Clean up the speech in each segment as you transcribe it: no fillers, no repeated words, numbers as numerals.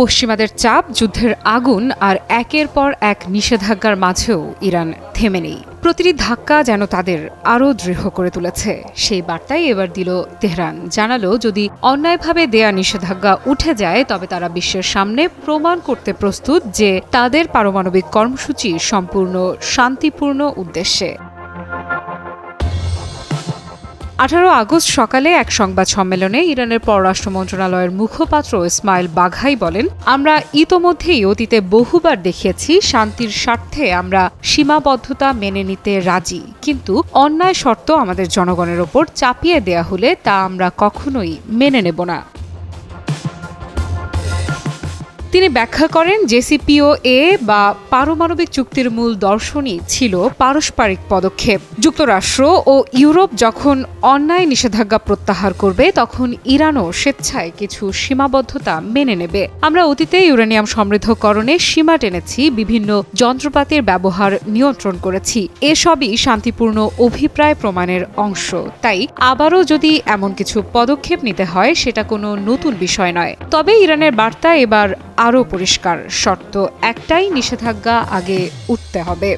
পশ্চিমাদের চাপ, যুদ্ধের আগুন আর একের পর এক নিষেধাজ্ঞার মাঝেও ইরান থেমে নেই। প্রতিটি ধাক্কা যেন তাদের আরও দৃঢ় করে তুলেছে। সেই বার্তাই এবার দিল তেহরান। জানালো, যদি অন্যায়ভাবে দেয়া নিষেধাজ্ঞা উঠে যায় তবে তারা বিশ্বের সামনে প্রমাণ করতে প্রস্তুত যে তাদের পারমাণবিক কর্মসূচি সম্পূর্ণ শান্তিপূর্ণ উদ্দেশ্যে। 18 আগস্ট সকালে এক সংবাদ সম্মেলনে ইরানের পররাষ্ট্র মন্ত্রণালয়ের মুখপাত্র ইসমাইল বাঘাই বলেন, আমরা ইতোমধ্যেই অতীতে বহুবার দেখিয়েছি শান্তির স্বার্থে আমরা সীমাবদ্ধতা মেনে নিতে রাজি, কিন্তু অন্যায় শর্ত আমাদের জনগণের ওপর চাপিয়ে দেয়া হলে তা আমরা কখনোই মেনে নেব না। তিনি ব্যাখ্যা করেন, জেসিপিওএ বা পারমাণবিক চুক্তির মূল দর্শনই ছিল পারস্পরিক পদক্ষেপ। যুক্তরাষ্ট্র ও ইউরোপ যখন অন্যায় নিষেধাজ্ঞা প্রত্যাহার করবে তখন ইরানও স্বেচ্ছায় কিছু সীমাবদ্ধতা মেনে নেবে। আমরা অতীতে ইউরেনিয়াম সমৃদ্ধকরণে সীমা টেনেছি, বিভিন্ন যন্ত্রপাতির ব্যবহার নিয়ন্ত্রণ করেছি। এসবই শান্তিপূর্ণ অভিপ্রায় প্রমাণের অংশ। তাই আবারও যদি এমন কিছু পদক্ষেপ নিতে হয় সেটা কোনো নতুন বিষয় নয়। তবে ইরানের বার্তা এবার আরও পরিষ্কার, শর্ত একটাই, নিষেধাজ্ঞা আগে উঠতে হবে।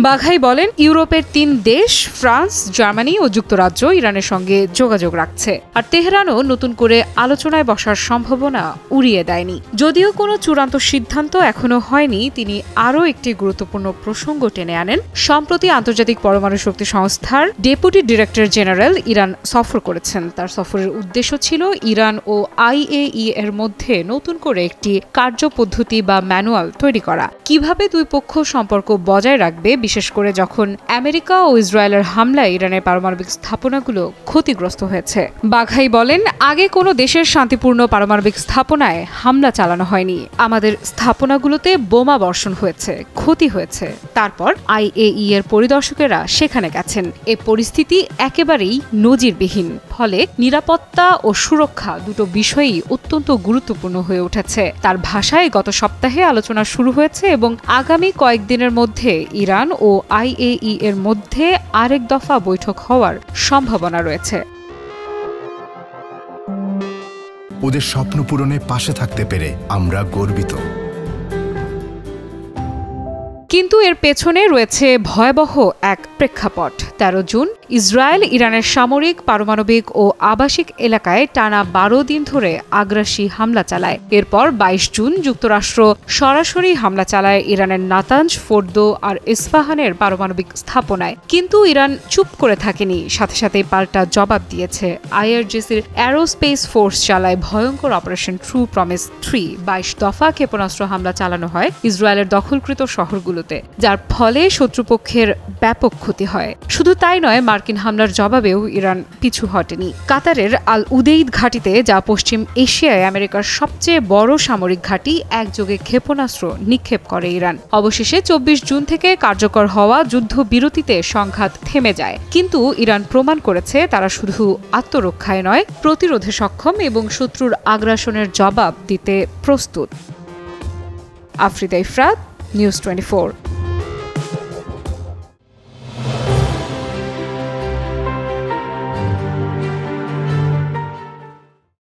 বাঘাই বলেন, ইউরোপের 3 দেশ ফ্রান্স, জার্মানি ও যুক্তরাজ্য ইরানের সঙ্গে যোগাযোগ রাখছে, আর তেহরানও নতুন করে আলোচনায় বসার সম্ভাবনা উড়িয়ে দেয়নি। যদিও কোনো চূড়ান্ত সিদ্ধান্ত এখনো হয়নি, তিনি আরও একটি গুরুত্বপূর্ণ প্রসঙ্গ টেনে আনেন। সম্প্রতি আন্তর্জাতিক পরমাণু শক্তি সংস্থার ডেপুটি ডিরেক্টর জেনারেল ইরান সফর করেছেন। তার সফরের উদ্দেশ্য ছিল ইরান ও IAEA এর মধ্যে নতুন করে একটি কার্যপদ্ধতি বা ম্যানুয়াল তৈরি করা। কিভাবে দুই পক্ষ সম্পর্ক বজায় রাখবে, বিশেষ করে যখন আমেরিকা ও ইসরায়েলের হামলায় ইরানের পারমাণবিক স্থাপনাগুলো ক্ষতিগ্রস্ত হয়েছে। বাঘাই বলেন, আগে কোনো দেশের শান্তিপূর্ণ পারমাণবিক স্থাপনায় হামলা চালানো হয়নি। আমাদের স্থাপনাগুলোতে বোমা বর্ষণ হয়েছে, ক্ষতি হয়েছে। তারপর IAEA এর পরিদর্শকেরা সেখানে গেছেন। এ পরিস্থিতি একেবারেই নজিরবিহীন। ফলে নিরাপত্তা ও সুরক্ষা দুটো বিষয়ই অত্যন্ত গুরুত্বপূর্ণ হয়ে উঠেছে। তার ভাষায়, গত সপ্তাহে আলোচনা শুরু হয়েছে এবং আগামী কয়েকদিনের মধ্যে ইরান ও IAEA এর মধ্যে আরেক দফা বৈঠক হওয়ার সম্ভাবনা রয়েছে। ওদের স্বপ্ন পূরণে পাশে থাকতে পেরে আমরা গর্বিত, কিন্তু এর পেছনে রয়েছে ভয়াবহ এক প্রেক্ষাপট। 13 জুন ইসরায়েল ইরানের সামরিক, পারমাণবিক ও আবাসিক এলাকায় টানা 12 দিন ধরে আগ্রাসী হামলা চালায়। এরপর 22 জুন যুক্তরাষ্ট্র সরাসরি হামলা চালায় ইরানের নাতাঞ্জ, ফোর্দো আর ইস্পাহানের পারমাণবিক স্থাপনায়। কিন্তু ইরান চুপ করে থাকেনি, সাথে সাথে পাল্টা জবাব দিয়েছে। IRGCর অ্যারোস্পেস ফোর্স চালায় ভয়ঙ্কর অপারেশন ট্রু প্রমিস 3। 22 দফা ক্ষেপণাস্ত্র হামলা চালানো হয় ইসরায়েলের দখলকৃত শহরগুলোতে, যার ফলে শত্রুপক্ষের ব্যাপক ক্ষতি হয়। শুধু তাই নয়, মার্কিন হামলার জবাবেও ইরান পিছু হটেনি। কাতারের আল উদেইদ ঘাঁটিতে, যা পশ্চিম এশিয়ায় আমেরিকার সবচেয়ে বড় সামরিক ঘাঁটি, একযোগে ক্ষেপণাস্ত্র নিক্ষেপ করে ইরান। অবশেষে 24 জুন থেকে কার্যকর হওয়া যুদ্ধবিরতিতে সংঘাত থেমে যায়। কিন্তু ইরান প্রমাণ করেছে তারা শুধু আত্মরক্ষায় নয়, প্রতিরোধে সক্ষম এবং শত্রুর আগ্রাসনের জবাব দিতে প্রস্তুত। আফরিদা ইফরাত, নিউজ 24।